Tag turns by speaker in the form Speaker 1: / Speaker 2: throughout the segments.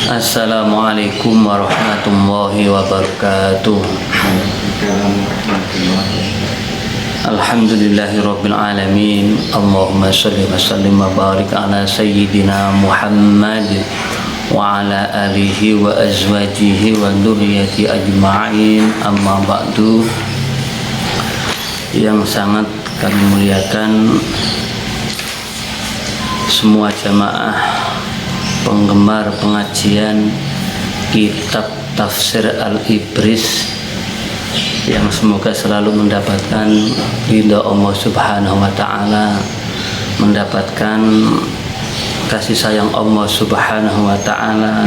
Speaker 1: Assalamualaikum warahmatullahi wabarakatuh. Alhamdulillahirabbil alamin. Allahumma shalli wa sallim wa barik ala sayyidina Muhammad wa ala alihi wa azwajihi wa dzurriyyati ajma'in. Amma ba'du. Yang sangat kami muliakan semua jamaah penggemar pengajian kitab Tafsir Al-Ibris yang semoga selalu mendapatkan ridha Allah Subhanahu wa Ta'ala, mendapatkan kasih sayang Allah Subhanahu wa Ta'ala,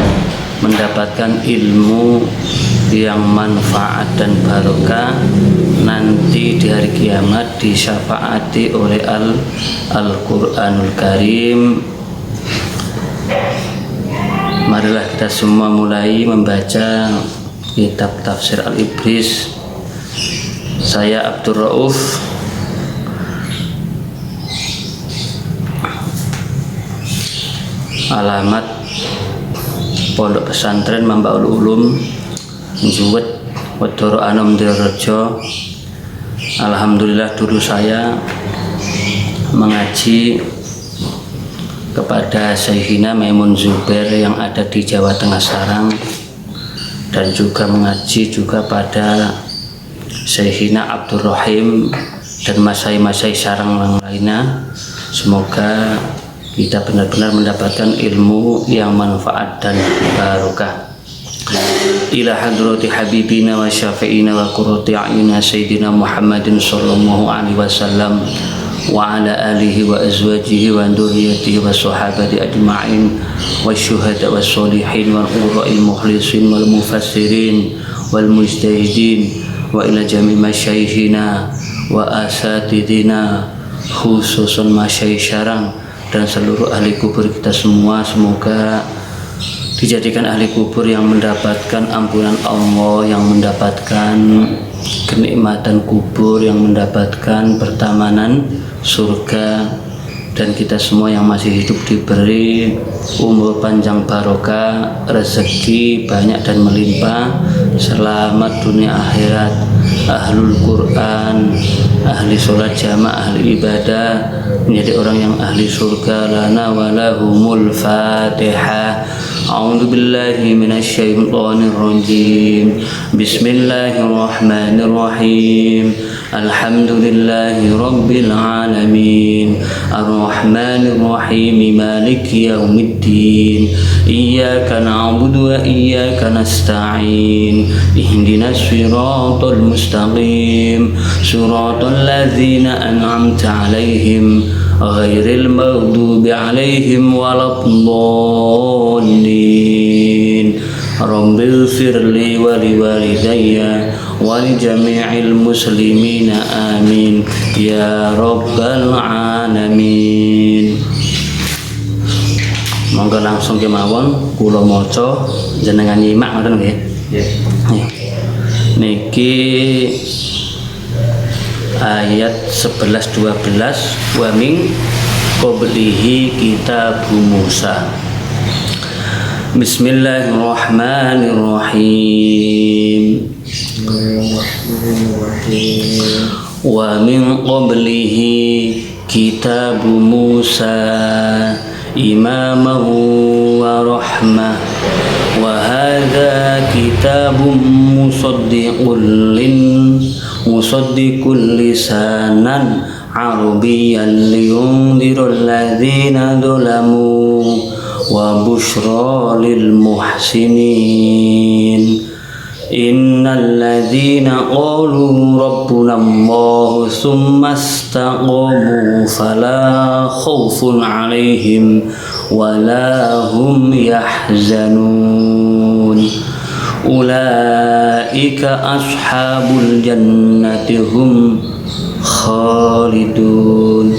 Speaker 1: mendapatkan ilmu yang manfaat dan barokah, nanti di hari kiamat disyafaati oleh Al-Quranul Karim. Marilah kita semua mulai membaca kitab Tafsir Al-Ibris. Saya Abdul Rauf, alamat Pondok Pesantren Mambaul Ulum Juwet Wedoro Anom Direjo. Alhamdulillah dulu saya mengaji kepada Syekhina Maimun Zubair yang ada di Jawa Tengah Sarang, dan juga mengaji juga pada Syekhina Abdul Rahim dan masai-masai sarang yang lainnya. Semoga kita benar-benar mendapatkan ilmu yang manfaat dan barokah. Ila hadrati habibina wa syafi'ina wa qurrati a'yunina sayyidina Muhammadin sallallahu alaihi wasallam wa ala alihi wa azwajihi wa dzurriyyatihi wa sahabati ajma'in wa syuhada wa sholihin wal qurra'il mukhlisin wal mufassirin wal mujtahidin wa ila jami' masyayikhina wa asatidina, khususun masyayikh syarang dan seluruh ahli kubur kita semua. Semoga dijadikan ahli kubur yang mendapatkan ampunan Allah, yang mendapatkan kenikmatan kubur, yang mendapatkan pertamanan surga, dan kita semua yang masih hidup diberi umur panjang barokah, rezeki banyak dan melimpah, selamat dunia akhirat, ahlul Quran, ahli sholat jamaah, ahli ibadah, menjadi orang yang ahli surga. Lana wa lahumul Fatihah. A'udzu billahi minasyaitonir rajim. Bismillahirrahmanirrahim. Alhamdulillahi rabbil alamin. Ar-Rahmanir Rahim. Maliki yaumiddin. Iyyaka na'budu wa iyyaka nasta'in. Ihdinas siratal mustaqim. Siratal ladzina an'amta 'alaihim ghairil maghdubi 'alaihim waladdallin. Rabbil firli wa liwalidayya wa li jami'il muslimina amin ya rabbal alamin. Monggo langsung kemawon kula maca jenengan nyimak ngoten nggih. Nggih. Niki ayat 11-12 wa min qablihi kitabu Musa. Bismillahirrahmanirrahim. Wa min qablihi kitabu Musa imamahu wa rahmah wa hadha kitabun musaddiqul lisanan arabiyyan liyundirul ladzina dzalamu wa bushra lil muhsinin. Innal ladzina qalu rabbuna Allah tsumma istaqamu fala khaufun 'alaihim wala hum yahzanun. Ulaika ashabul jannati hum khalidun.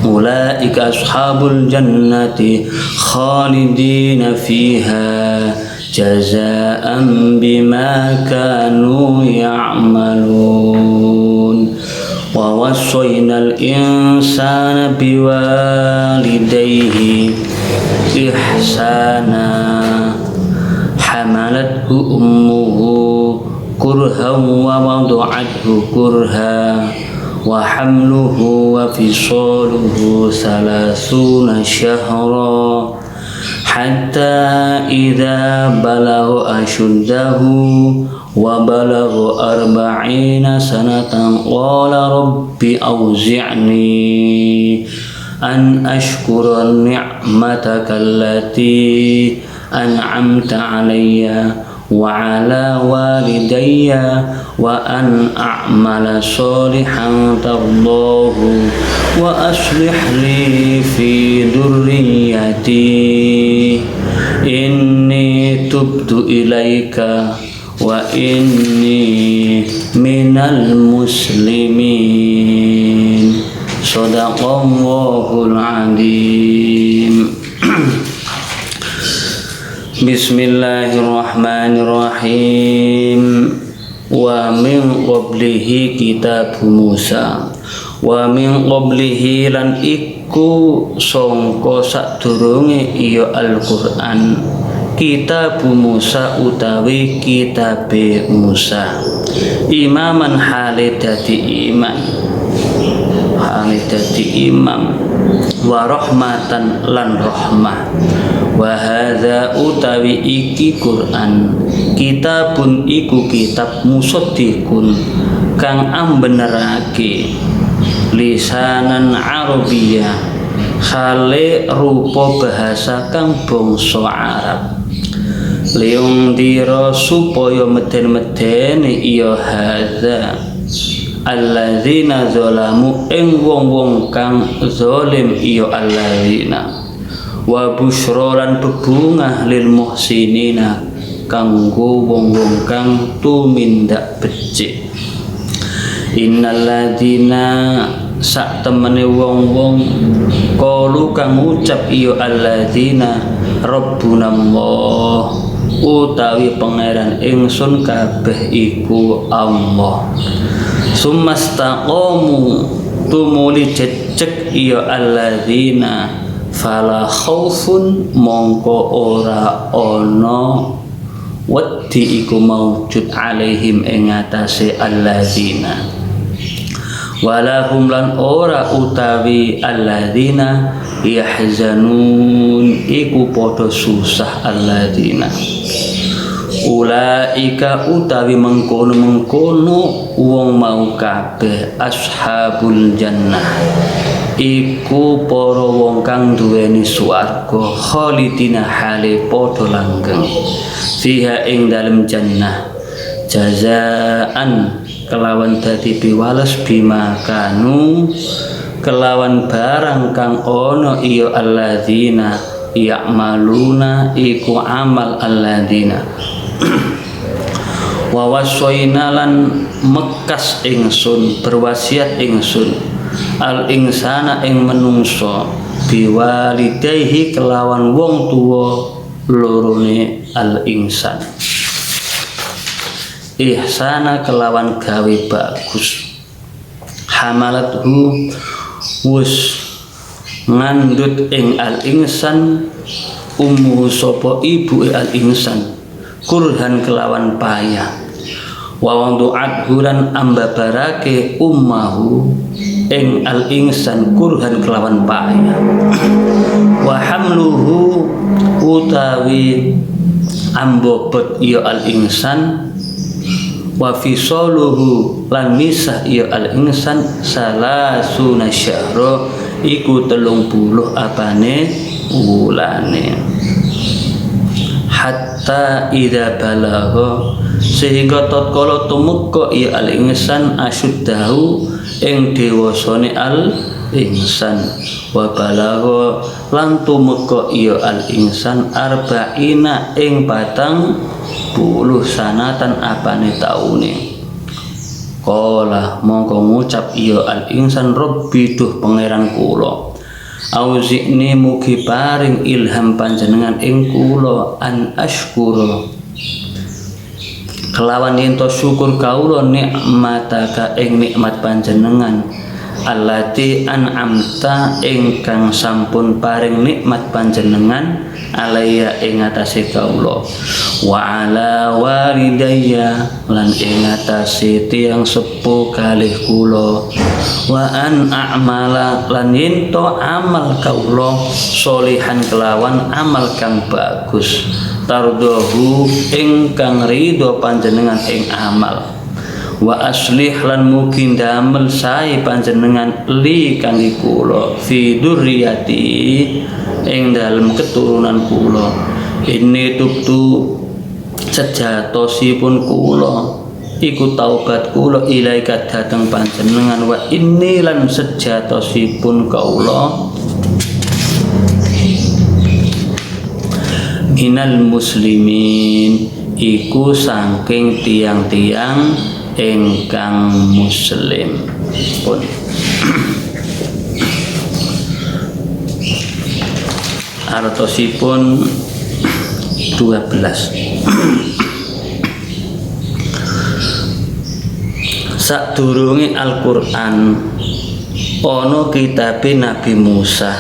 Speaker 1: Ulaika ashabul jannati khalidina fiha jazaan bima kanu ya'malun. Wa wassaynal insana biwalidayhi ihsana hamalathu ummuhu kurhan wa wada'athu kurha wa hamluhu wa fisaluhu 30 syahra hatta idza balagha ashuddahu wa balagha 40 sanatan qala rabbi awzi'ni an ashkura ni'mataka allati an'amta alayya wa ala walidayya wa an a'mala salihan tardahu wa aslih li fi dhurriyyati inni tubtu ilaika wa inni minal muslimin. Shadaqallahul adzim. Bismillahirrahmanirrahim. Wa min qablihi kitab Musa, wa min qablihi lan iku sangka sadurunge iya Al-Qur'an kitab Musa utawi kitabe Musa imaman hale dadi iman hale dadi imam wa rahmatan lan rahmah. Wa hadza utawi iki Quran kitabun iku kitab musaddiqun kang ambenerake lisanan Arabiyah hale rupa bahasa kang bangsa Arab liung dira supaya meden-meden iya hadza alladzina zalamu ing wong-wong kang zalim iya alladzina wa busyrolan bebungah lil muhsinina kanggo wong-wong kang tumindak becik. Innal ladzina sak temene wong-wong qalu kang ngucap iya alladzina rabbuna Allah utawi pangeran ingsun kabeh iku Allah. Sumastaqamu tumuli jejeg iya alladzina fala khaufun mongko ora ana wedi iku maujud alaihim ing atase alladzina walahum lan ora utawi alladzina yahzanun iku padha susah alladzina ulaika utawi mengkono-mengkono wong mau kabeh ashabul jannah iku para wong kang duweni swarga khalidina hale padha langgeng fiha ing dalem jannah jazaan kelawan dadi piwales bima kanu kelawan barang kang ana iya alladzina ya'maluna iku amal alladzina wa wasoina lan mekas ingsun berwasiat ingsun al insana ing menungso biwalidayhi kelawan wong tuwa lorone al insan ihsana kelawan gawe bagus hamalathu wus ngandut ing al insan ummu sapa ibu al insan kurhan kelawan payah wa du'at hulan ambabarake ummahu ing al insan kurhan kelawan payah wa hamluhu utawi ambobot ya al insan wa fisaluhu lan misah ya al insan salasuna syahra iku 30 apane wulane hatta idza balagha sehingga tatkala tumeka ya al insan asyuddahu ing dewasane al insan wa balagha lan tumeka ya al insan arba'ina ing 40 sanatan apane taune qala mongko ngucap ya al insan rabbi duh pangeran kula auzi'ni mugi paring ilham panjenengan ing kula an ashkura kelawan yen to syukur kaula nikmataka ing nikmat panjenengan allati an'amta ingkang sampun paring nikmat panjenengan alaiya ing atase kaula wa ala walidayya lan ing atase tiyang sepuh kalih kula wa an a'mala lan yento amal kaula sholihan kelawan amal kang bagus tardahu ingkang ridho panjenengan ing amal wa aslih lan mugi damel sae panjenengan li kangge kula fi dzurriyyati ing dalem keturunan kula ini tubtu sejatosipun kula iku taubat kula ilaika dhateng panjenengan wa inni lan sejatosipun kaula minal muslimin iku saking tiang-tiang ingkang muslim pun. Artosipun 12 sadurunge Al-Qur'an ana kitabe Nabi Musa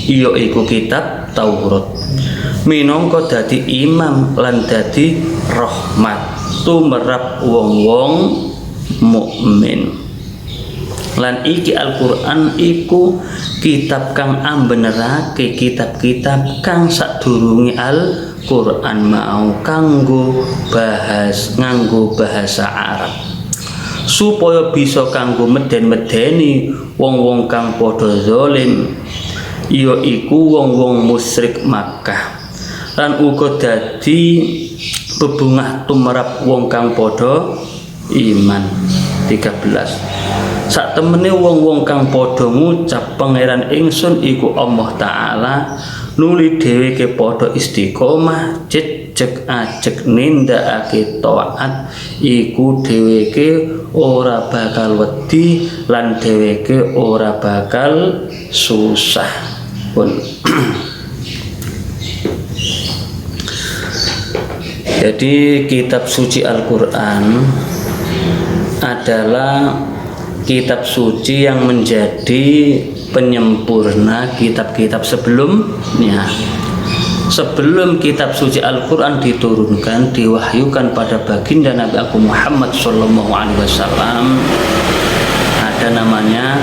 Speaker 1: iya iku kitab Taurat minangka dadi imam lan dadi rahmat tumrap wong-wong mukmin lan iki Al-Qur'an iku kitab kang ambenerake kitab-kitab kang sadurunge Al-Qur'an mau nganggo bahasa Arab supaya bisa kanggo meden-medeni wong-wong kang padha zalim ya iku wong-wong musyrik Makkah lan uga dadi bebungah tumrap wong kang padha iman. 13 sak temene wong-wong kang padha ngucap pangeran ingsun iku Allah Ta'ala nuli dheweke padha istiqomah jejeg ajeg nindakake taat iku dheweke ora bakal wedi lan dheweke ora bakal susah pun. Jadi kitab suci Al-Qur'an adalah kitab suci yang menjadi penyempurna kitab-kitab sebelumnya. Sebelum kitab suci Al-Qur'an diturunkan, diwahyukan pada baginda Nabi Agung Muhammad SAW, ada namanya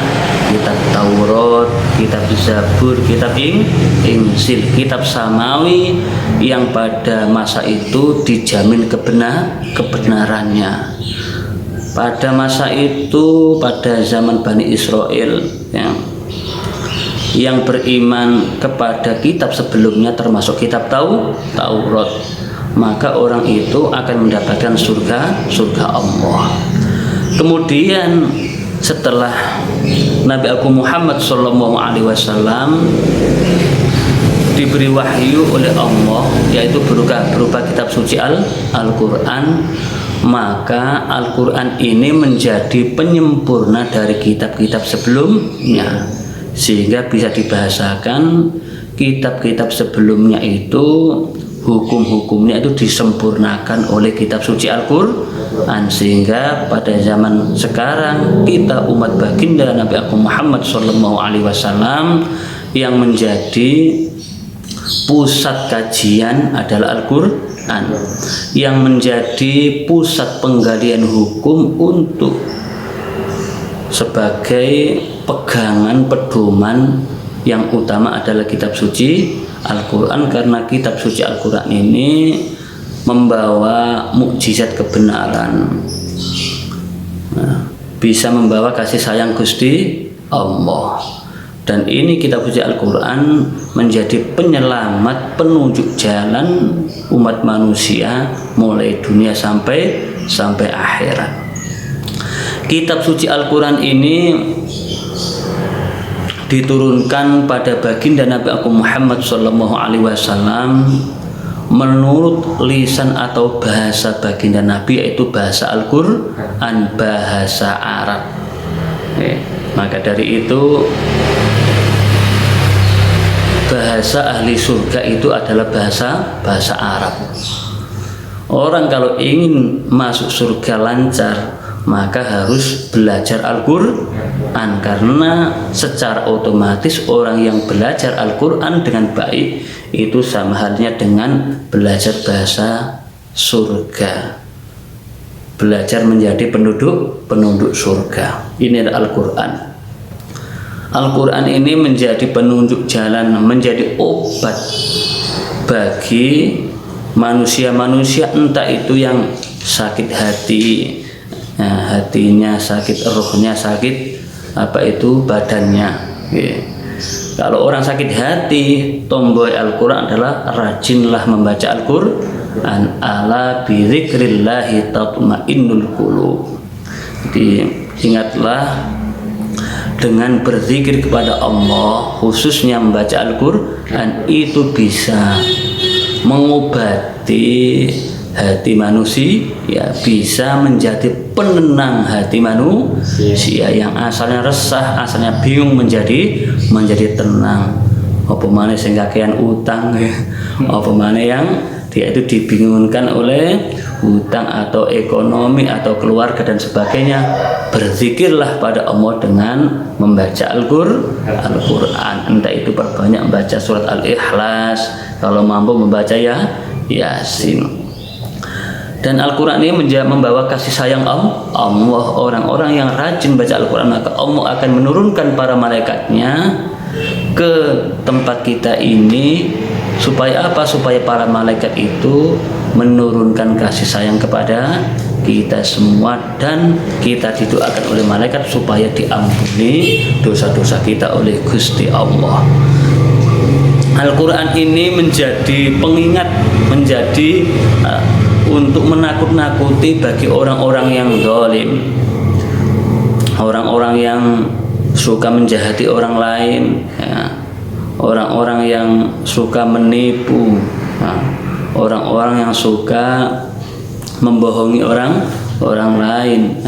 Speaker 1: kitab Taurat, kitab Zabur, kitab Injil, kitab Samawi yang pada masa itu dijamin kebenarannya. Pada masa itu, pada zaman Bani Israel yang beriman kepada kitab sebelumnya termasuk kitab Taurat, maka orang itu akan mendapatkan surga Allah. Kemudian setelah Nabi Agung Muhammad SAW diberi wahyu oleh Allah, yaitu berupa kitab suci Al-Qur'an, maka Al-Qur'an ini menjadi penyempurna dari kitab-kitab sebelumnya, sehingga bisa dibahasakan kitab-kitab sebelumnya itu hukum-hukumnya itu disempurnakan oleh kitab suci Al-Qur'an, sehingga pada zaman sekarang kita umat baginda Nabi Agung Muhammad SAW yang menjadi pusat kajian adalah Al-Qur'an, yang menjadi pusat penggalian hukum untuk sebagai pegangan pedoman yang utama adalah kitab suci Al-Qur'an, karena kitab suci Al-Qur'an ini membawa mukjizat kebenaran, bisa membawa kasih sayang Gusti Allah. Dan ini kitab suci Al-Qur'an menjadi penyelamat, penunjuk jalan umat manusia mulai dunia sampai akhirat. Kitab suci Al-Qur'an ini diturunkan pada baginda Nabi Agung Muhammad SAW menurut lisan atau bahasa baginda Nabi, yaitu bahasa Al-Qur'an, bahasa Arab. Maka dari itu bahasa ahli surga itu adalah bahasa Arab. Orang kalau ingin masuk surga lancar, maka harus belajar Al-Quran, karena secara otomatis orang yang belajar Al-Quran dengan baik itu sama halnya dengan belajar bahasa surga, belajar menjadi penduduk surga. Ini adalah Al-Quran. Al-Quran ini menjadi penunjuk jalan, menjadi obat bagi manusia-manusia, entah itu yang sakit hati, hatinya sakit, rohnya sakit, badannya. Kalau orang sakit hati, tombol Al-Quran adalah rajinlah membaca Al-Quran. Ala bidzikrillahi tatma'innul qulub. Jadi ingatlah, dengan berzikir kepada Allah, khususnya membaca Al-Quran, itu bisa mengobati hati manusia, ya, bisa menjadi penenang hati manusia yang asalnya resah, asalnya bingung, menjadi tenang. Apa mana sing kakean utang, apa mana yang dia itu dibingungkan oleh hutang atau ekonomi atau keluarga dan sebagainya. Berzikirlah pada Allah dengan membaca Al-Quran. Entah itu perbanyak membaca surat Al-Ikhlas, kalau mampu membaca Yasin. Dan Al-Quran ini membawa kasih sayang Allah. Orang-orang yang rajin baca Al-Quran, maka Allah akan menurunkan para malaikatnya ke tempat kita ini. Supaya apa? Supaya para malaikat itu menurunkan kasih sayang kepada kita semua, dan kita didoakan oleh malaikat supaya diampuni dosa-dosa kita oleh Gusti Allah. Al-Quran ini menjadi pengingat, menjadi untuk menakut-nakuti bagi orang-orang yang zalim, orang-orang yang suka menjahati orang lain, ya, orang-orang yang suka menipu, orang-orang yang suka membohongi orang lain.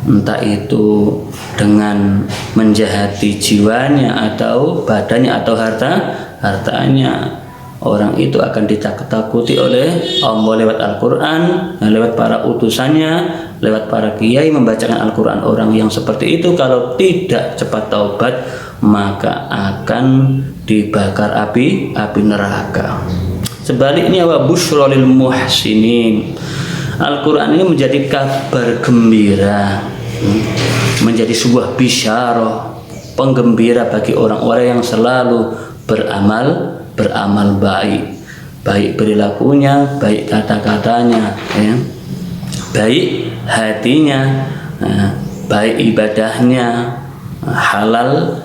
Speaker 1: Entah itu dengan menjahati jiwanya atau badannya atau hartanya. Orang itu akan ditakut-takuti oleh Allah lewat Al-Quran, lewat para utusannya, lewat para kiai membacakan Al-Quran. Orang yang seperti itu kalau tidak cepat taubat, maka akan dibakar api neraka. Sebaliknya, wa busyra lil muhsinin. Al-Quran ini menjadi kabar gembira, menjadi sebuah bisyarah, penggembira bagi orang-orang yang selalu beramal baik perilakunya, baik kata-katanya, ya, baik hatinya, baik ibadahnya, halal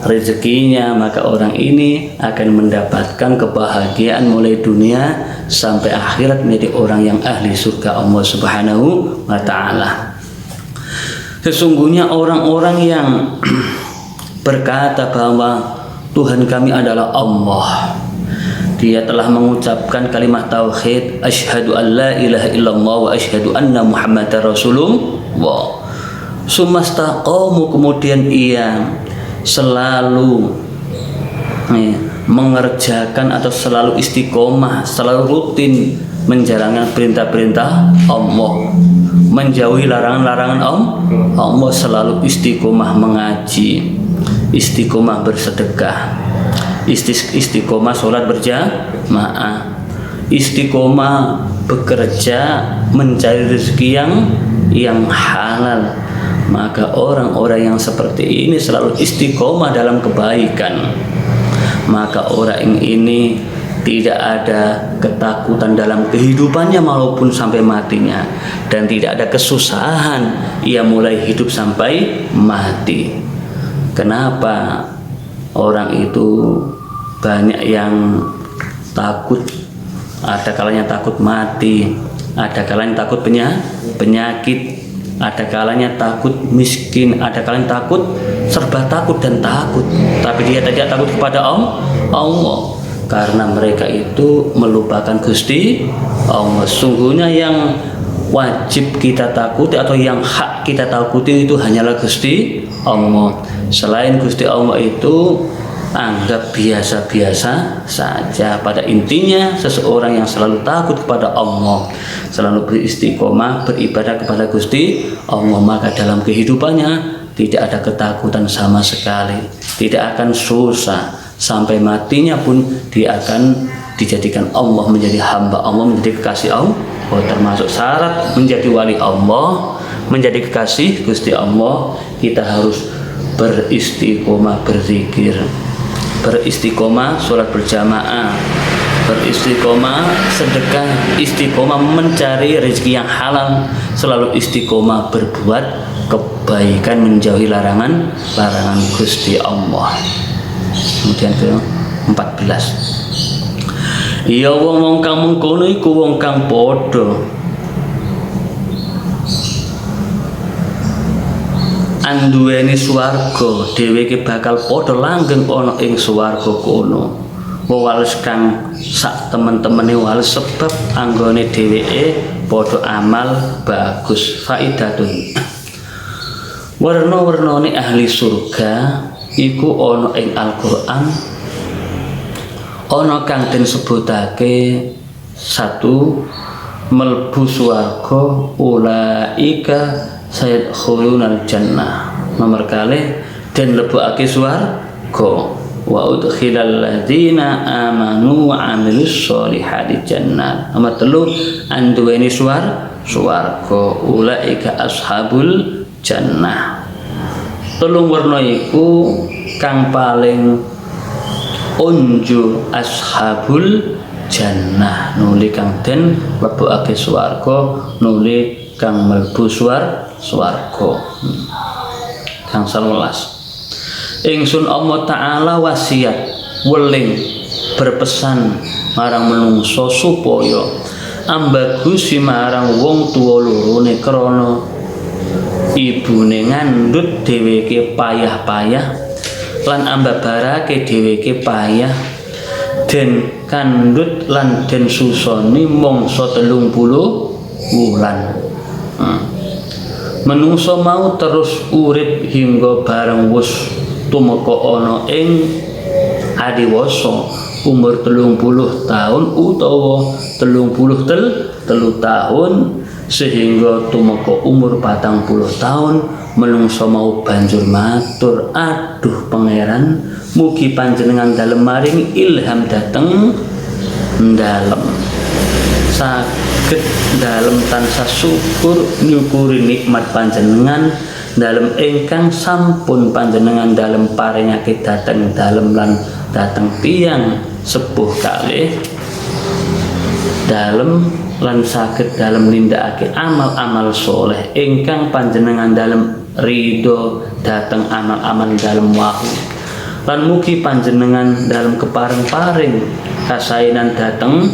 Speaker 1: rezekinya. Maka orang ini akan mendapatkan kebahagiaan mulai dunia sampai akhirat, menjadi orang yang ahli surga Allah Subhanahu wa ta'ala. Sesungguhnya orang-orang yang berkata bahwa Tuhan kami adalah Allah, dia telah mengucapkan kalimat tauhid, asyhadu an la ilaha illallah wa asyhadu anna muhammadar rasulullah, sumastaqamu, kemudian ia selalu mengerjakan atau selalu istiqomah, selalu rutin menjalankan perintah-perintah Allah, menjauhi larangan-larangan Allah, selalu istiqomah mengaji, istiqomah bersedekah, istiqomah sholat berjamaah, istiqomah bekerja mencari rezeki yang halal. Maka orang-orang yang seperti ini selalu istiqomah dalam kebaikan, maka orang ini tidak ada ketakutan dalam kehidupannya maupun sampai matinya, dan tidak ada kesusahan ia mulai hidup sampai mati. Kenapa orang itu banyak yang takut? Ada kalanya takut mati, ada kalanya takut penyakit, ada kalanya takut miskin, ada kalanya takut, serba takut dan takut. Tapi dia tidak takut kepada Allah, karena mereka itu melupakan Gusti Allah. Sungguhnya yang wajib kita takuti atau yang hak kita takuti itu hanyalah Gusti Allah. Selain Gusti Allah itu anggap biasa-biasa saja. Pada intinya seseorang yang selalu takut kepada Allah, selalu beristiqomah beribadah kepada Gusti Allah, maka dalam kehidupannya tidak ada ketakutan sama sekali, tidak akan susah, sampai matinya pun dia akan dijadikan Allah, menjadi hamba Allah, menjadi kekasih Allah. Termasuk syarat menjadi wali Allah, menjadi kekasih Gusti Allah, kita harus beristiqomah berzikir, beristiqomah sholat berjamaah, beristiqomah sedekah, istiqomah mencari rezeki yang halal, selalu istiqomah berbuat kebaikan, menjauhi larangan Gusti Allah. Kemudian ke 14, ya wong kang mengkono iku wong kang padha anduweni swarga, dheweke bakal padha langgeng ana ing swarga kono. Wales kang sak temen-temene wales sebab anggone dheweke padha amal bagus. Faidatun, warna-warnane ahli surga iku ana ing Al-Qur'an, ana kang den sebutake 1 melbu swarga, ulaika sayadkhulunal jannah, nomor kali den lebokake swarga, wa udkhilal ladzina amanu wa amilus sholihati jannat, nomor 3 anduweni swarga, ulaika ashabul jannah. 3 warna iku kang paling unju ashabul jannah, nuli kang den lebokake swarga, nuli kang mlebu swarga. Kang 11, ingsun Allah Ta'ala wasiat weling berpesan marang menungso supaya ambagusi marang wong tuwa lorone krana ibune ngandhut dheweke payah-payah lan ambabarake dheweke payah den kandhut lan den susoni mangsa 30 wulan. Menungso mau terus urip hingga bareng wis tumeka ana ing adiwasa umur 30 tahun utawa 33 tahun, sehingga tumeka umur 40 tahun menungso mau banjur matur, aduh pangeran, mugi panjenengan dalem maring ilham dateng dalem saged dalem tansah syukur nyukuri nikmat panjenengan dalem ingkang sampun panjenengan dalem paringake dateng dalem lan dateng tiyang sepuh kalih dalem lan saged dalem nindakake amal-amal soleh ingkang panjenengan dalem ridho dateng amal-amal dalem wahyu, lan mugi panjenengan dalem keparing-paring kasainan dateng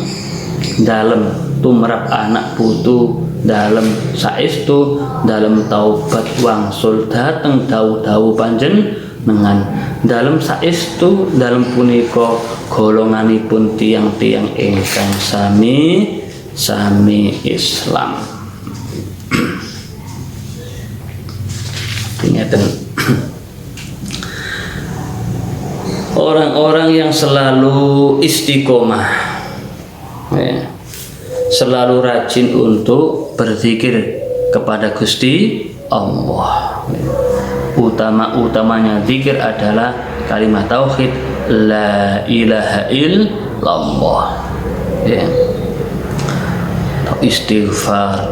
Speaker 1: dalem tumrap anak putu, dalem saestu, dalem taubat wangsul dateng dawu-dawu panjenengan, dalem saestu dalem punika golonganipun tiang-tiang ingkang sami Islam. Ingatan orang-orang yang selalu istiqomah, selalu rajin untuk berzikir kepada Gusti Allah. Utama-utamanya zikir adalah kalimat tauhid la ilaha illallah, istighfar,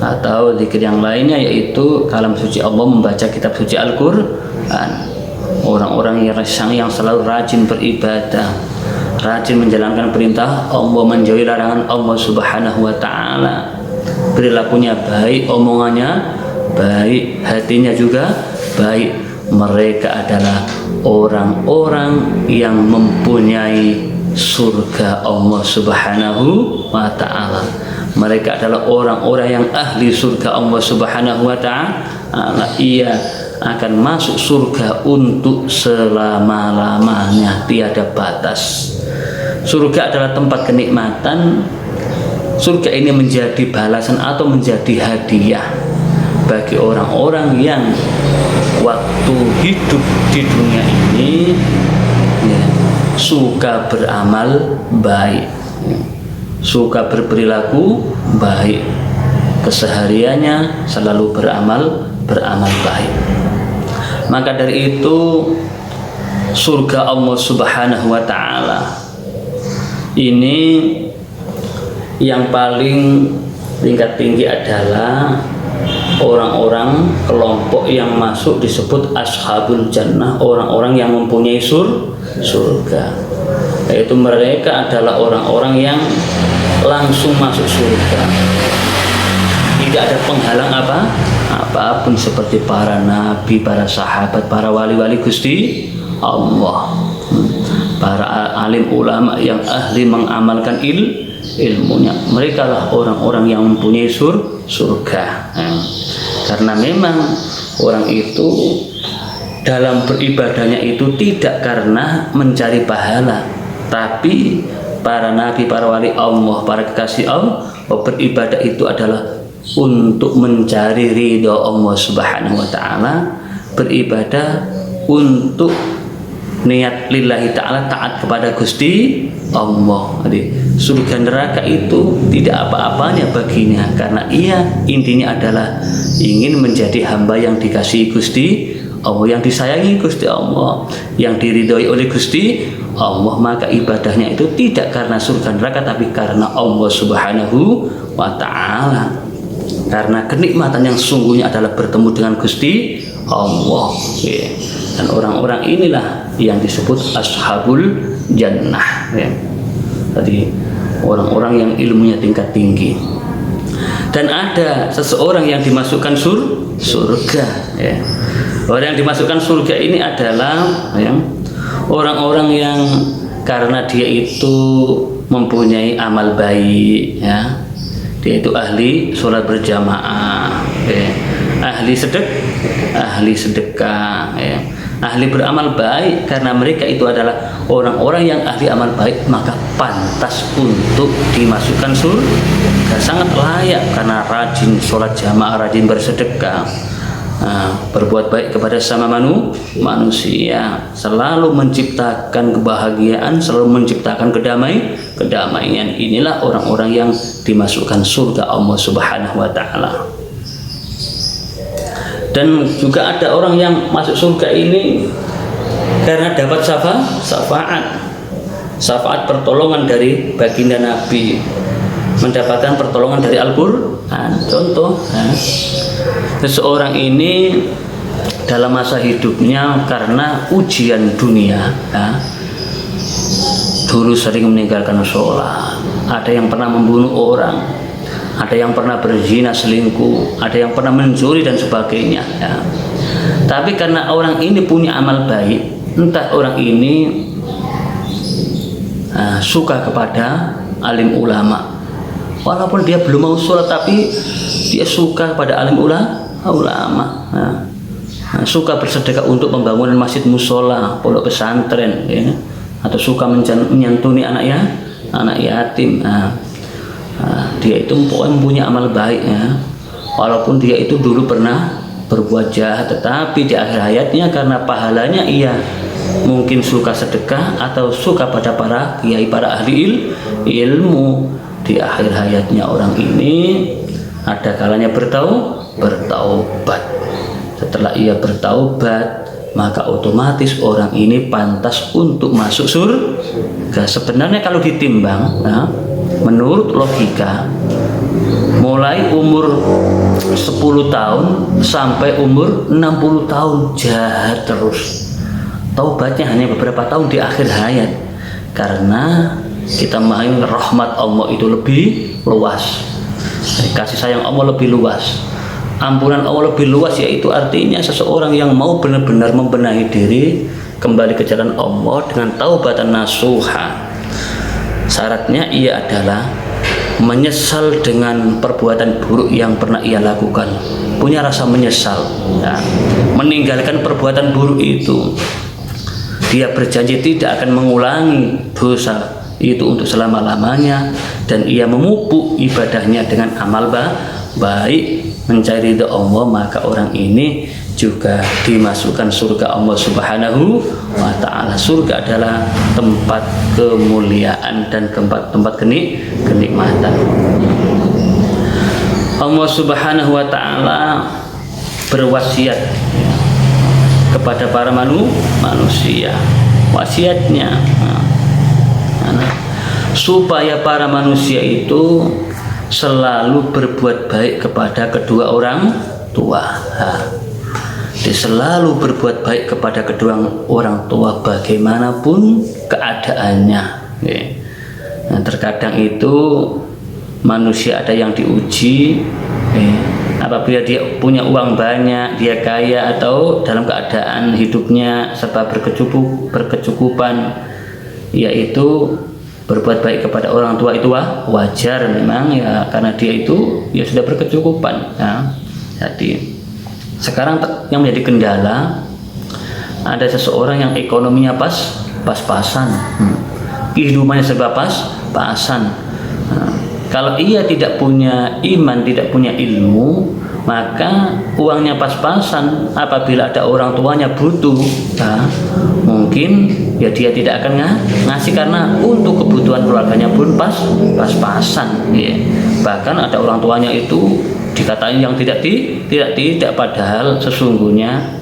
Speaker 1: atau zikir yang lainnya yaitu kalam suci Allah, membaca kitab suci Al-Quran. Orang-orang yang selalu rajin beribadah, rajin menjalankan perintah Allah, menjauhi larangan Allah Subhanahu wa Ta'ala, perilakunya baik, omongannya baik, hatinya juga baik. Mereka adalah orang-orang yang mempunyai surga Allah Subhanahu wa Ta'ala. Mereka adalah orang-orang yang ahli surga Allah Subhanahu wa Ta'ala. Ia akan masuk surga untuk selama-lamanya, tiada batas. Surga adalah tempat kenikmatan. Surga ini menjadi balasan atau menjadi hadiah bagi orang-orang yang waktu hidup di dunia ini ya, suka beramal baik, suka berperilaku baik, kesehariannya selalu beramal baik. Maka dari itu surga Allah Subhanahu wa taala ini yang paling tingkat tinggi adalah orang-orang kelompok yang masuk disebut ashabul jannah, orang-orang yang mempunyai surga. Yaitu mereka adalah orang-orang yang langsung masuk surga. Tidak ada penghalang apapun seperti para nabi, para sahabat, para wali-wali Gusti Allah, para alim ulama yang ahli mengamalkan ilmunya. Mereka lah orang-orang yang mempunyai surga. Karena memang orang itu dalam beribadahnya itu tidak karena mencari pahala, tapi para nabi, para wali Allah, para kekasih Allah beribadah itu adalah untuk mencari ridha Allah Subhanahu wa taala, beribadah untuk niat lillahi ta'ala, taat kepada Gusti Allah. Jadi surga neraka itu tidak apa-apanya baginya, karena ia intinya adalah ingin menjadi hamba yang dikasihi Gusti Allah, yang disayangi Gusti Allah, yang diridhoi oleh Gusti Allah. Maka ibadahnya itu tidak karena surga neraka, tapi karena Allah Subhanahu wa ta'ala, karena kenikmatan yang sungguhnya adalah bertemu dengan Gusti Allah. Dan orang-orang inilah yang disebut ashabul jannah. Jadi orang-orang yang ilmunya tingkat tinggi. Dan ada seseorang yang dimasukkan surga. Orang yang dimasukkan surga ini adalah orang-orang yang karena dia itu mempunyai amal baik, dia itu ahli sholat berjamaah, ahli sedekah, ahli beramal baik. Karena mereka itu adalah orang-orang yang ahli amal baik, maka pantas untuk dimasukkan surga, sangat layak, karena rajin sholat jamaah, rajin bersedekah, berbuat baik kepada sama manusia, selalu menciptakan kebahagiaan, selalu menciptakan kedamaian. Inilah orang-orang yang dimasukkan surga Allah Subhanahu wa taala. Dan juga ada orang yang masuk surga ini karena dapat syafaat pertolongan dari baginda Nabi, mendapatkan pertolongan dari Al-Qur'an. Contoh, seseorang ini dalam masa hidupnya karena ujian dunia, dulu sering meninggalkan sholat, ada yang pernah membunuh orang, ada yang pernah berzina, selingkuh, ada yang pernah mencuri dan sebagainya. Tapi karena orang ini punya amal baik, entah orang ini suka kepada alim ulama, walaupun dia belum mau sholat, tapi dia suka kepada alim ulama, suka bersedekah untuk pembangunan masjid, musola, pondok pesantren, atau suka menyantuni anak yatim. Dia itu mempunyai amal baik, walaupun dia itu dulu pernah berbuat jahat, tetapi di akhir hayatnya karena pahalanya ia mungkin suka sedekah atau suka pada para kiai, para ahli ilmu, di akhir hayatnya orang ini ada kalanya bertaubat. Setelah ia bertaubat, maka otomatis orang ini pantas untuk masuk surga. Sebenarnya kalau ditimbang, menurut logika, mulai umur 10 tahun sampai umur 60 tahun jahat terus, taubatnya hanya beberapa tahun di akhir hayat. Karena kita memahami rahmat Allah itu lebih luas, kasih sayang Allah lebih luas, ampunan Allah lebih luas, yaitu artinya seseorang yang mau benar-benar membenahi diri, kembali ke jalan Allah dengan taubatan nasuha, syaratnya ia adalah menyesal dengan perbuatan buruk yang pernah ia lakukan, punya rasa menyesal, meninggalkan perbuatan buruk itu. Dia berjanji tidak akan mengulangi dosa itu untuk selama-lamanya, dan ia memupuk ibadahnya dengan amal baik. mencari ridha Allah, maka orang ini juga dimasukkan surga Allah Subhanahu wa ta'ala. Surga adalah tempat kemuliaan dan tempat kenikmatan. Allah Subhanahu wa ta'ala berwasiat kepada para manusia. Wasiatnya supaya para manusia itu selalu berbuat baik kepada kedua orang tua. Dia selalu berbuat baik kepada kedua orang tua bagaimanapun keadaannya. Nah, terkadang itu manusia ada yang diuji, apabila dia punya uang banyak, dia kaya, atau dalam keadaan hidupnya serba berkecukupan, yaitu berbuat baik kepada orang tua itu wajar memang ya, karena dia itu ya sudah berkecukupan ya. Jadi sekarang yang menjadi kendala, ada seseorang yang ekonominya pas-pasan, kehidupannya serba pas-pasan. Kalau ia tidak punya iman, tidak punya ilmu, maka uangnya pas-pasan. Apabila ada orang tuanya butuh, mungkin ya dia tidak akan ngasih, karena untuk kebutuhan keluarganya pun pas-pasan. Ya. Bahkan ada orang tuanya itu dikatain yang tidak, padahal sesungguhnya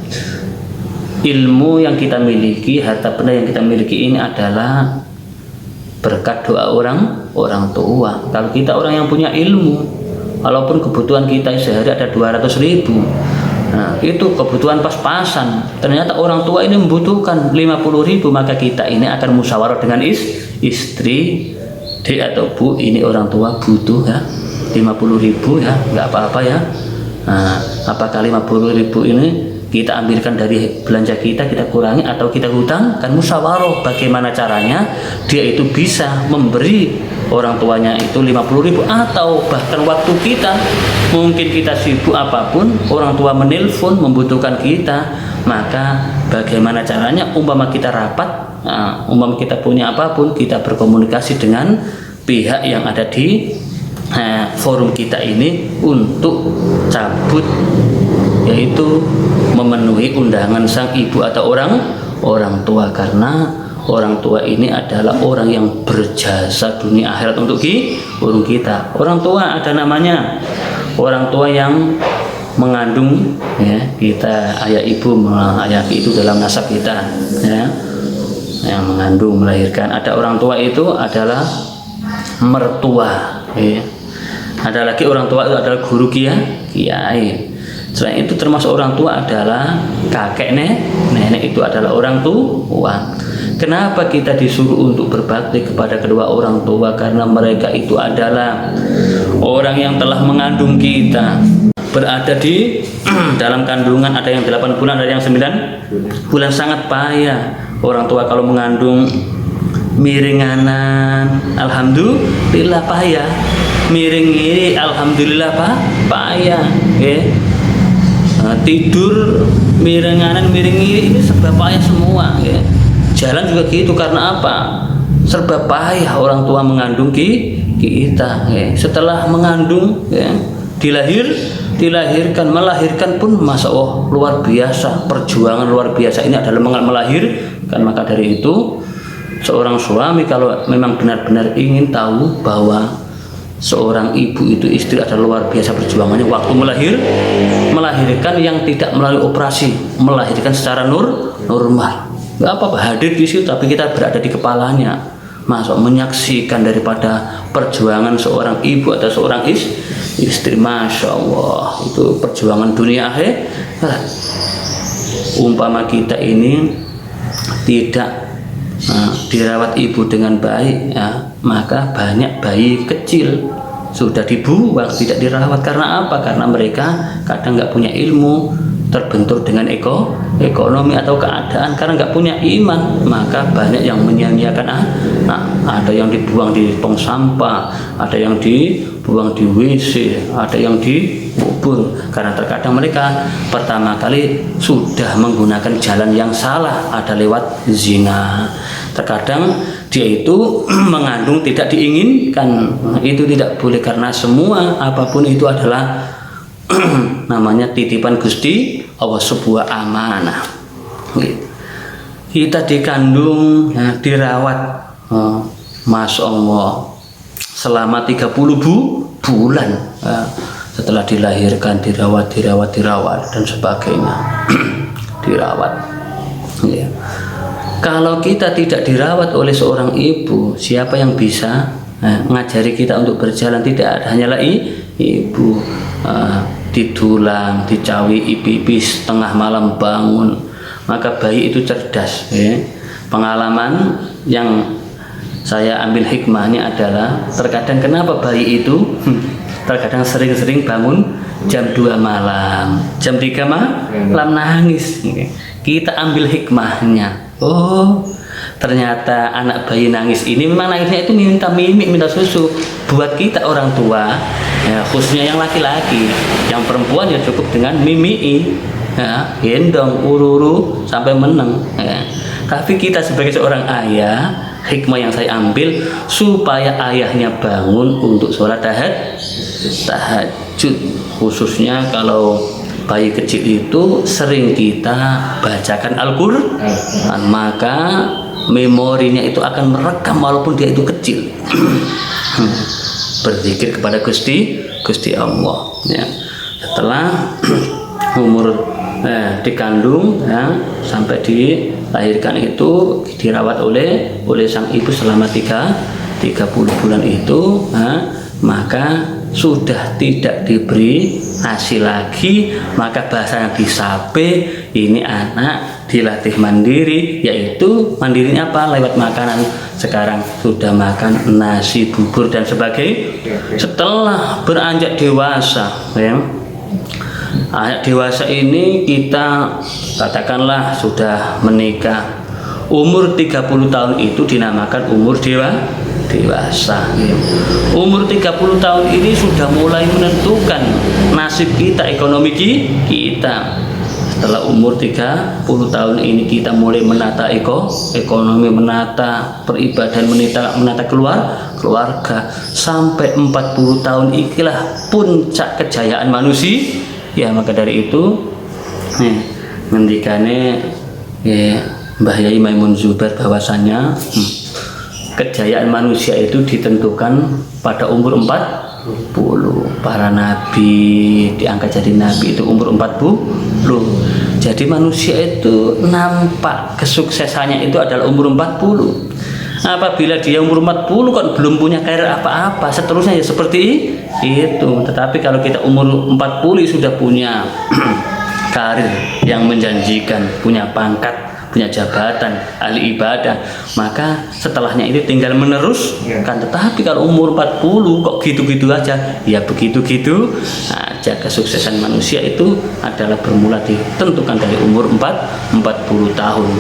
Speaker 1: ilmu yang kita miliki, harta benda yang kita miliki ini adalah berkat doa orang tua. Kalau kita orang yang punya ilmu, walaupun kebutuhan kita sehari ada 200.000, nah, itu kebutuhan pas-pasan. Ternyata orang tua ini membutuhkan 50.000, maka kita ini akan musyawarah dengan istri, Dek atau Bu, ini orang tua butuh ya 50.000 ya, nggak apa-apa ya. Nah, apakah 50.000 ini kita ambilkan dari belanja kita kurangi, atau kita hutang? Kan musyawarah bagaimana caranya dia itu bisa memberi orang tuanya itu 50.000, atau bahkan waktu kita, mungkin kita sibuk apapun, orang tua menelpon membutuhkan kita, maka bagaimana caranya umpama kita rapat, umpama kita punya apapun, kita berkomunikasi dengan pihak yang ada di forum kita ini untuk cabut, yaitu memenuhi undangan sang ibu atau orang tua, karena orang tua ini adalah orang yang berjasa dunia akhirat untuk kita. Orang tua ada namanya, orang tua yang mengandung ya, kita ayah ibu, ayah itu dalam nasab kita ya, yang mengandung, melahirkan. Ada orang tua itu adalah mertua ya. Ada lagi orang tua itu adalah guru kiai. Selain itu termasuk orang tua adalah kakek, nenek itu adalah orang tua. Kenapa kita disuruh untuk berbakti kepada kedua orang tua? Karena mereka itu adalah orang yang telah mengandung kita, berada di dalam kandungan, ada yang 8 bulan, ada yang 9 bulan, sangat payah. Orang tua kalau mengandung miringanan, alhamdulillah payah. Miring alhamdulillah payah. Tidur miringanan, miring ini serba payah semua ya. Jalan juga gitu, karena apa? Serba payah orang tua mengandung kita ya. Setelah mengandung ya, dilahirkan, melahirkan pun masya Allah luar biasa, perjuangan luar biasa. Ini adalah melahirkan. Maka dari itu seorang suami kalau memang benar-benar ingin tahu bahwa seorang ibu itu, istri adalah luar biasa perjuangannya waktu melahirkan yang tidak melalui operasi, melahirkan secara normal. Gak apa-apa hadir di situ, tapi kita berada di kepalanya, masuk menyaksikan daripada perjuangan seorang ibu atau seorang istri. Masya Allah, itu perjuangan dunia akhirat. Umpama kita ini tidak dirawat ibu dengan baik ya, maka banyak bayi kecil sudah dibuang, tidak dirawat. Karena apa? Karena mereka kadang nggak punya ilmu, terbentur dengan ekonomi atau keadaan, karena nggak punya iman, maka banyak yang menyia-nyiakan ada yang dibuang di tong sampah, ada yang dibuang di WC, ada yang dikubur, karena terkadang mereka pertama kali sudah menggunakan jalan yang salah, ada lewat zina. Terkadang dia itu mengandung tidak diinginkan, itu tidak boleh, karena semua apapun itu adalah namanya titipan Gusti Allah, sebuah amanah. Kita dikandung, ya, dirawat, Masya Allah, selama 30 bulan. Setelah dilahirkan dirawat dan sebagainya. Dirawat, ya. Kalau kita tidak dirawat oleh seorang ibu, siapa yang bisa ngajari kita untuk berjalan? Tidak ada, hanyalah ibu. Didulang, dicawi pipis tengah malam bangun, maka bayi itu cerdas, ya. Pengalaman yang saya ambil hikmahnya adalah terkadang kenapa bayi itu terkadang sering-sering bangun jam 2 malam, jam 3 malam nangis. Kita ambil hikmahnya. Oh, ternyata anak bayi nangis ini memang nangisnya itu minta mimik, minta susu. Buat kita orang tua, ya, khususnya yang laki-laki, yang perempuan ya cukup dengan mimiki, ya, gendong, ururu sampai meneng, ya. Tapi kita sebagai seorang ayah, hikmah yang saya ambil supaya ayahnya bangun untuk sholat tahajud, khususnya kalau bayi kecil itu sering kita bacakan Al-Quran, maka memorinya itu akan merekam walaupun dia itu kecil. Berzikir kepada Gusti Allah, ya. Setelah umur dikandung, ya, sampai dilahirkan itu dirawat oleh sang ibu selama 30 bulan itu, maka sudah tidak diberi ASI lagi, maka bahasa yang disape ini anak dilatih mandiri, yaitu mandirinya apa? Lewat makanan. Sekarang sudah makan nasi, bubur dan sebagainya. Setelah beranjak dewasa, ya, anak dewasa ini kita katakanlah sudah menikah, umur 30 tahun itu dinamakan umur dewasa, ya. Umur 30 tahun ini sudah mulai menentukan nasib kita, ekonomi kita. Setelah umur 30 tahun ini kita mulai menata ekonomi, menata peribadahan, menata keluarga. Sampai 40 tahun ikilah puncak kejayaan manusia, ya. Maka dari itu ngendikane, ya, Mbah Yai Maimun Zubair bahwasanya kejayaan manusia itu ditentukan pada umur 40. Para nabi diangkat jadi nabi itu umur 40. Jadi manusia itu nampak kesuksesannya itu adalah umur 40. Apabila dia umur 40 kan belum punya karir apa-apa, seterusnya ya seperti itu. Tetapi kalau kita umur 40 sudah punya karir yang menjanjikan, punya pangkat, punya jabatan, ahli ibadah, maka setelahnya itu tinggal meneruskan. Tetapi kalau umur 40 kok gitu-gitu aja, ya begitu-gitu aja. Kesuksesan manusia itu adalah bermula ditentukan dari umur 40 tahun.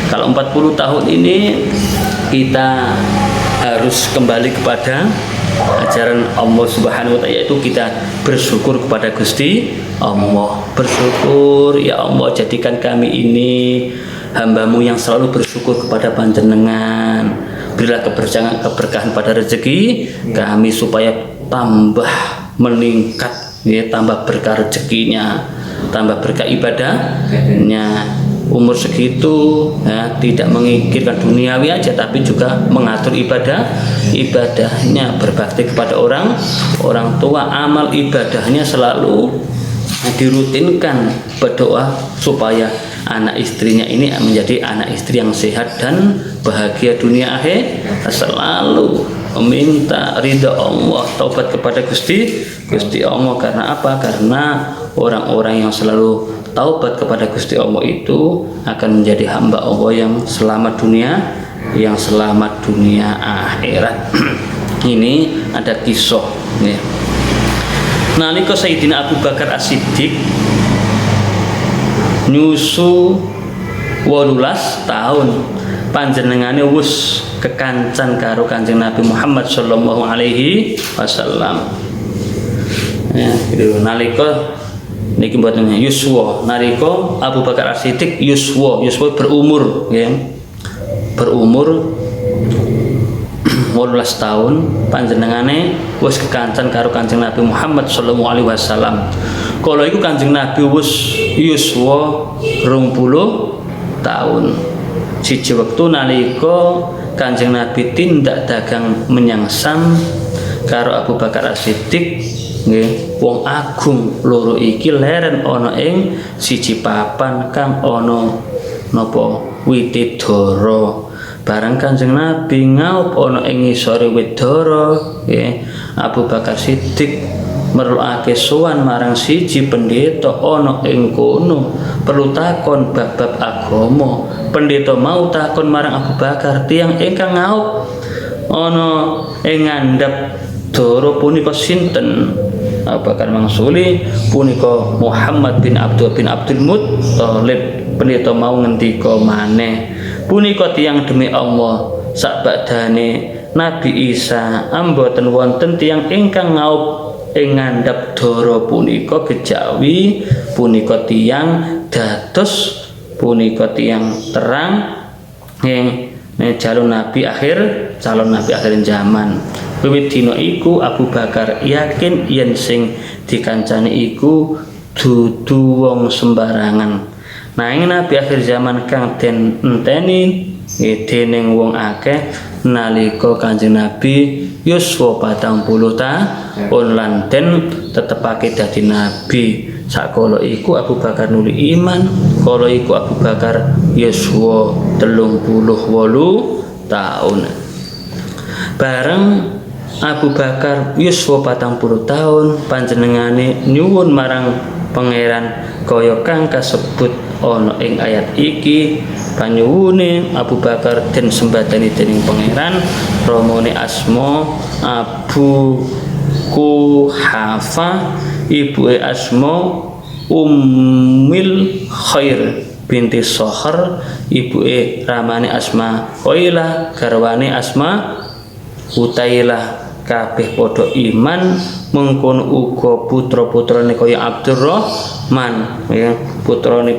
Speaker 1: Kalau 40 tahun ini kita harus kembali kepada ajaran Allah Subhanahu wa ta'ala, yaitu kita bersyukur kepada Gusti Allah. Bersyukur, ya Allah, jadikan kami ini hamba-Mu yang selalu bersyukur kepada Panjenengan. Berilah keberkahan pada rezeki kami supaya tambah meningkat, ya, tambah berkah rezekinya, tambah berkah ibadahnya. Umur segitu, ya, tidak mengikirkan duniawi aja, tapi juga mengatur ibadahnya, berbakti kepada orang tua, amal ibadahnya selalu dirutinkan, berdoa supaya anak istrinya ini menjadi anak istri yang sehat dan bahagia dunia akhir, selalu meminta ridha Allah, taubat kepada Gusti Allah. Karena apa? Karena orang-orang yang selalu taubat kepada Gusti Allah itu akan menjadi hamba Allah yang selamat dunia akhirat. Ini ada kisah, ya. Nalika Sayyidina Abu Bakar As-Siddiq nyusu 18 tahun, panjenengane wis kekancan karo Kanjeng Nabi Muhammad sallallahu alaihi wasallam. Ya, gitu. Nalika niki mboten yuswa, nalika Abu Bakar As-Siddiq yuswa berumur, ya. Berumur 18 tahun panjenengane wis kekancan karo Kanjeng Nabi Muhammad sallallahu alaihi wasallam. Kala iku Kanjeng Nabi wis yuswa 20 tahun. Siji wektu nalika Kanjeng Nabi tindak dagang menyang Sam karo Abu Bakar As-Siddiq, nggih, wong agung loro iki leren ana ing siji papan kang ana napa Witidara. Barang Kanjeng Nabi ngaup ana ing ngisore Widara, nggih, Abu Bakar Siddiq merlokake sowan marang siji pendeta ana ing kono perlu takon bab-bab agama. Pendeta mau takon marang Abu Bakar, tiyang ingkang ngaup ana ing ngandhap dara punika sinten? Abu Bakar mangsuli punika Muhammad bin Abdul Muttalib. Pendeta mau ngendika maneh, punika tiyang demi Allah sakbadane Nabi Isa amboten wonten tiyang ingkang ngaup ing ngandhap dara punika kejawi punika tiyang dados punika tiyang terang ing calon nabi akhir zaman. Wiwit dina iku Abu Bakar yakin yen sing dikancani iku dudu wong sembarangan. Nanging nabi akhir zaman kang den enteni dening wong akeh nalika Kanjeng Nabi yuswa 40 tahun lan den tetepake dadi nabi. Sakala iku Abu Bakar nuli iman, kala iku Abu Bakar yuswa 38 tahun. Bareng Abu Bakar yuswa 40 tahun panjenengane nyuwun marang pangeran kaya kang kasebut ana ing ayat iki. Panyuwune Abu Bakar den sembadani dening pangeran ramane asma Abu Kuhafa, ibuke asma Ummil Khair binti Sohar, ibuke ramane asma Qailah, garwane asma Utailah. Kabeh padha iman mengkono uga putra-putrane kaya Abdurrahman, ya, putrane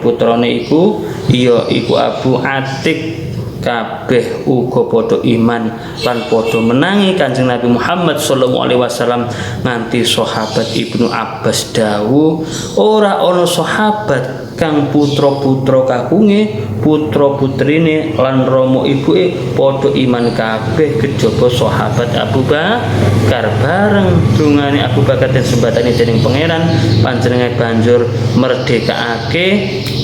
Speaker 1: iku iya iku Abu Atik. Kabeh uga padha iman lan padha menangi Kanjeng Nabi Muhammad sallallahu alaihi wasallam nganti sahabat Ibnu Abbas dawuh ora ana sahabat kang putra-putra kakunge, putra-putrine lan rama ibuke padha iman kabeh kejaba sahabat Abu Bakar. Bareng dungane Abu Bakar den sembadani dening pangeran, panjenengane banjur merdekake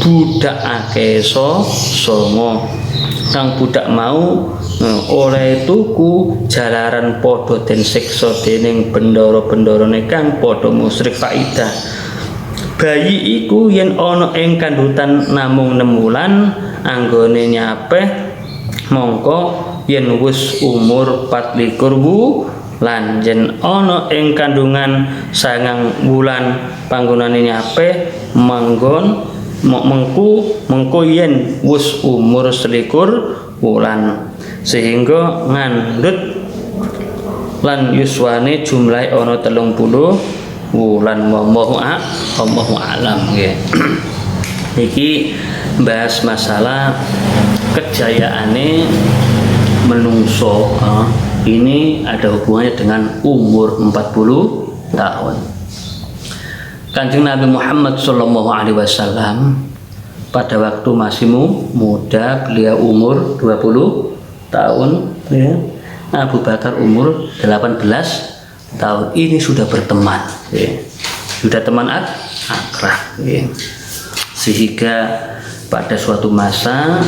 Speaker 1: budak Akeso songo. Sang budak mau oleh tuku jalaran padha den siksa dening bendara-bendarane kang padha musyrik faidah. Bayi iku yen ana ing kandhutan namung 6 wulan anggone nyapeh, mongko yen wis umur 24 wulan yen ana ing kandungan 9 wulan panggonane nyapeh mengko yen wis umur 21 wulan sehingga ngandhut lan yuswane jumlahe ana 30 wulan. Wallahu a'lam nggih. Iki bahas masalah kejayaane menungso. Ini ada hubungannya dengan umur 40 tahun. Kanjeng Nabi Muhammad sallallahu alaihi wasallam pada waktu masih muda, beliau umur 20 tahun, ya. Abu Bakar umur 18 tahun. Ini sudah berteman, ya. Sudah teman akrab, ya. Sehingga pada suatu masa,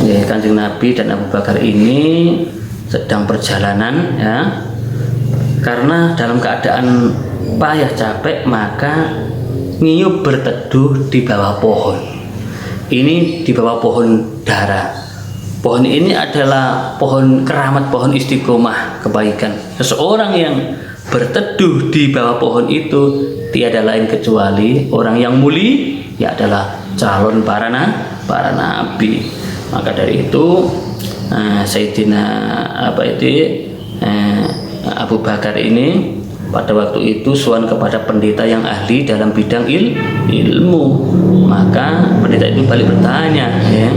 Speaker 1: ya, Kanjeng Nabi dan Abu Bakar ini sedang perjalanan, ya. Karena dalam keadaan payah capek maka ngiyup berteduh di bawah pohon. Ini di bawah pohon dara. Pohon ini adalah pohon keramat, pohon istiqomah kebaikan. Seseorang yang berteduh di bawah pohon itu tiada lain kecuali orang yang mulia, adalah calon para nabi. Maka dari itu Sayyidina Abu Bakar ini pada waktu itu suan kepada pendeta yang ahli dalam bidang ilmu. Maka pendeta itu balik bertanya, ya,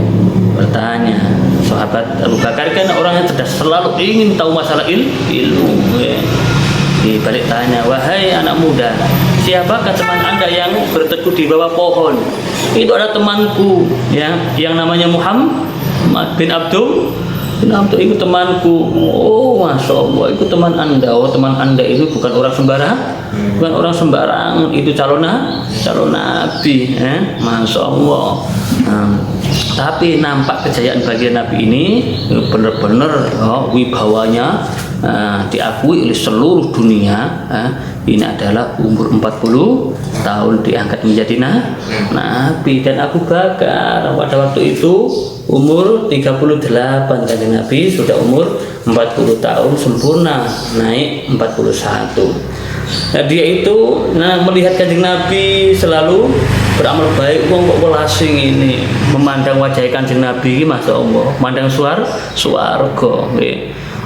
Speaker 1: sahabat sahabat Abu Bakar kan orang yang cerdas, selalu ingin tahu masalah ilmu. Di balik tanya, wahai anak muda, siapakah teman anda yang berteduh di bawah pohon? Itu ada temanku, ya, yang namanya Muhammad bin Abdul. Itu temanku. Oh, masya Allah, itu teman anda. Oh, teman anda itu bukan orang sembarangan, itu calon nabi, masya Allah. Tapi nampak kejayaan bagian nabi ini benar-benar wibawanya diakui oleh seluruh dunia. Ini adalah umur 40 tahun diangkat menjadi nabi. Dan Abu Bakar pada waktu itu umur 38, dan Nabi sudah umur 40 tahun sempurna, naik 41. Nah, dia itu melihat Kanjeng Nabi selalu beramal baik, kok welasing ini memandang wajah Kanjeng Nabi, masya Allah, memandang swarga.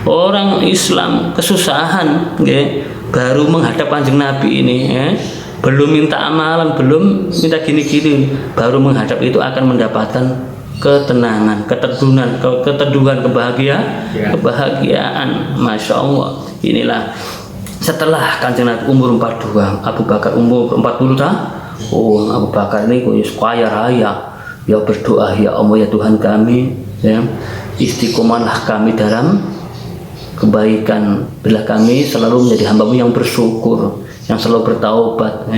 Speaker 1: Orang Islam kesusahan, baru menghadap Kanjeng Nabi ini, belum minta amalan, belum minta gini-gini, baru menghadap itu akan mendapatkan ketenangan, keteduhan, kebahagiaan, masya Allah. Inilah setelah Kanjeng Nabi umur 42, Abu Bakar umur 40 tahun. Oh, Abu Bakar ini kaya raya, ya berdoa, ya Allah, ya Tuhan kami, ya, istiqomahlah kami dalam kebaikan, bila kami selalu menjadi hamba-Mu yang bersyukur, yang selalu bertaubat,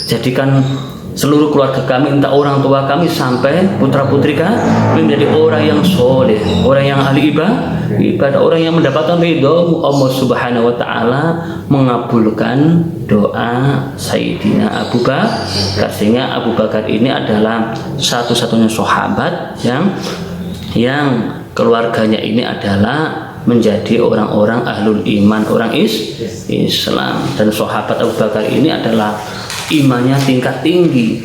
Speaker 1: jadikan seluruh keluarga kami, entah orang tua kami sampai putra-putri kami menjadi orang yang soleh, orang yang ahli ibadah, orang yang mendapatkan ridho Allah Subhanahu wa Ta'ala, mengabulkan doa Sayyidina Abu Bakar. Sehingga Abu Bakar ini adalah satu-satunya sahabat yang keluarganya ini adalah menjadi orang-orang ahlul iman, orang Islam. Dan sahabat Abu Bakar ini adalah imannya tingkat tinggi,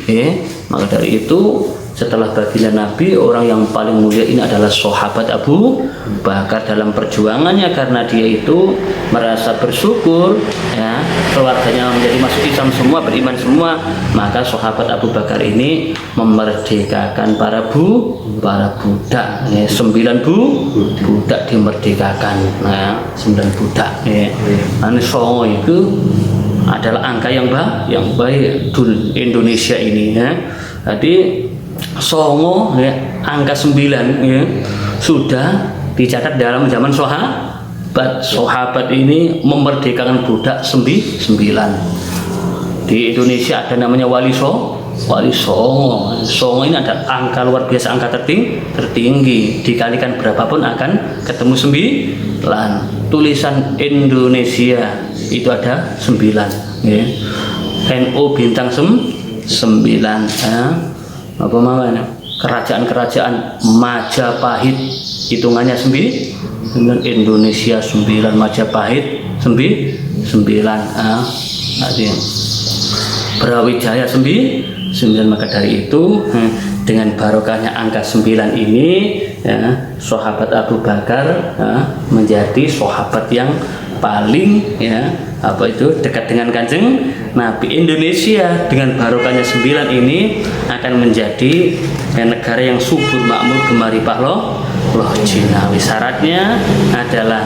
Speaker 1: maka dari itu setelah baginda Nabi, orang yang paling mulia ini adalah sahabat Abu Bakar dalam perjuangannya, karena dia itu merasa bersyukur, ya, keluarganya menjadi masuk Islam semua, beriman semua, maka sahabat Abu Bakar ini memerdekakan para budak, 9 budak dimerdekakan, 9 budak, songo itu adalah angka yang baik di Indonesia ini, ya. Jadi songo, ya, angka 9, ya, sudah dicatat dalam zaman sahabat ini memerdekakan budak 9. Di Indonesia ada namanya wali songo. Songo ini ada angka luar biasa, angka tertinggi, dikalikan berapapun akan ketemu 9. Tulisan Indonesia itu ada 9, ya. NU bintang 9, apa namanya, kerajaan Majapahit hitungannya 9, Indonesia 9, Majapahit 9, Brawijaya 9. Maka dari itu dengan barokahnya angka 9 ini, ya, sahabat Abu Bakar menjadi sahabat yang paling, ya, dekat dengan Kanjeng Nabi. Indonesia dengan barokahnya 9 ini akan menjadi negara yang subur, makmur, gemari loh jinawi. Syaratnya adalah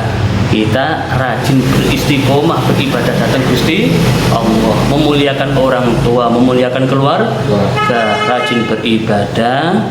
Speaker 1: kita rajin beristiqomah beribadah datang Gusti Allah, memuliakan orang tua, memuliakan keluarga, rajin beribadah.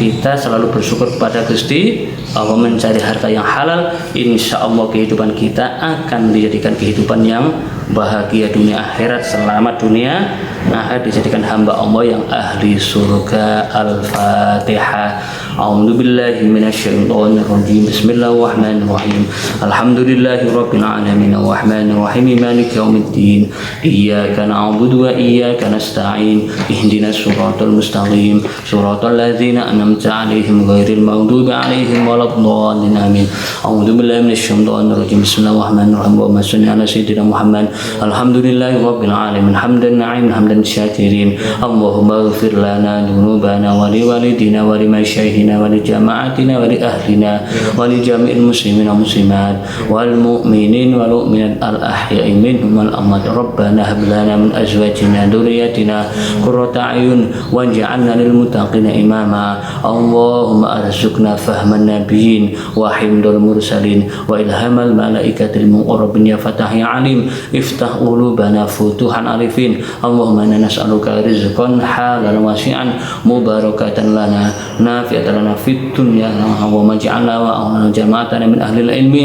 Speaker 1: Kita selalu bersyukur kepada Gusti Allah, mencari harta yang halal. Insya Allah kehidupan kita akan dijadikan kehidupan yang bahagia dunia akhirat, selamat dunia akhirat, dijadikan hamba Allah yang ahli surga. Al-Fatihah. A'udzubillahi minasyaitonirrajim. Bismillahirrahmanirrahim. Alhamdulillahirabbil alamin arrahmanir rahim maliki yaumiddin. Iyyaka na'budu wa iyyaka nasta'in. Ihdinas siratal mustaqim. Siratal ladzina an'amta 'alaihim ghairil maghdubi 'alaihim waladdallin. Amin. A'udzubillahi minasyaitonir rajim. Bismillahirrahmanirrahim. Wa shalli ala sayyidina Muhammad. Alhamdulillahirabbil alamin hamdan na'iman hamdan syakirin. Allahumma ighfir lana dzunubana wa liwalidina wa limasyaykhina لشيخنا ولجماعتنا ولأهلنا ولجميع المسلمين والمسلمات والمؤمنين والمؤمنات الأحياء منهم والأموات ربنا هب لنا من أزواجنا ذريتنا قرة أعين واجعلنا للمتقين إماما اللهم أرزقنا فهم النبيين وحمد المرسلين وإلهام الملائكة المقربين يا فتاح يا عليم افتح قلوبنا فتوحا عارفين اللهم إنا نسألك رزقا حلالا واسعا مباركة لنا نافعة لنا في الدنيا اللهم اجعلنا وجماعتنا من أهل العلم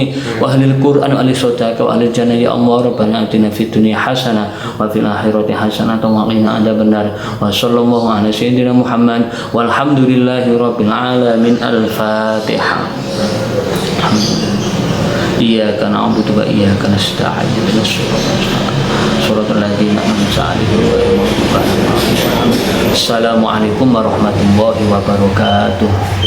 Speaker 1: وأهل القرآن وأهل الصدق وأهل الجنة يا الله ربنا آتنا في الدنيا حسنة وفي الآخرة حسنة وقنا عذاب النار وصلى الله على سيدنا محمد والحمد لله رب العالمين الفاتحة. Iyyaka na'budu wa iyyaka nasta'in ihdinas siratal ladzina an'amta 'alaihim ghairil maghdubi 'alaihim. Assalamualaikum warahmatullahi wabarakatuh.